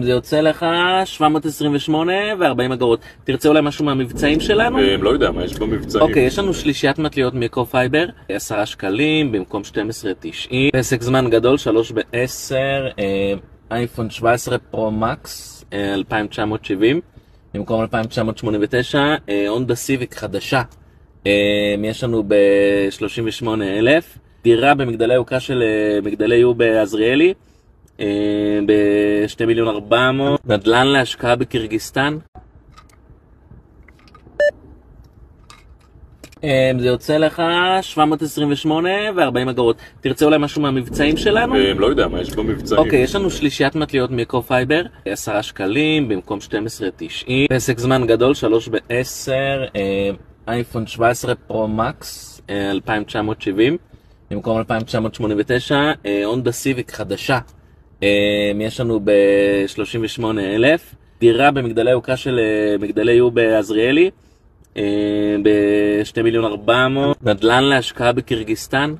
זה יוצא לך 728 ו-40 אגורות. תרצה אולי משהו מהמבצעים שלנו? לא יודע, מה יש במבצעים? אוקיי, יש לנו שלישיית מטליות מיקרו-פייבר, 10 שקלים במקום 12.90. פסק זמן גדול, 3 ב-10, אייפון 17 פרו מקס, 2970 במקום 2989. הונדה סיביק חדשה, יש לנו ב-38,000. דירה במגדלי יוקרה של מגדלי יו בעזריאלי, ב-2,400,000. נדל"ן להשקעה בקירגיסטן. זה יוצא לך 728 ו-40 אגורות. תרצה אולי משהו מהמבצעים שלנו? לא יודע, מה יש במבצעים? אוקיי, יש לנו שלישיית מטליות מיקרו-פייבר, 10 שקלים במקום 12.90. פסק זמן גדול, 3 ב-10, אייפון 17 פרו מקס, 2970 במקום 2989. הונדה סיביק חדשה, יש לנו ב-38,000. דירה במגדלי יוקרה של מגדלי יו בעזריאלי, ב-2,400,000. נדל"ן להשקעה בקירגיסטן.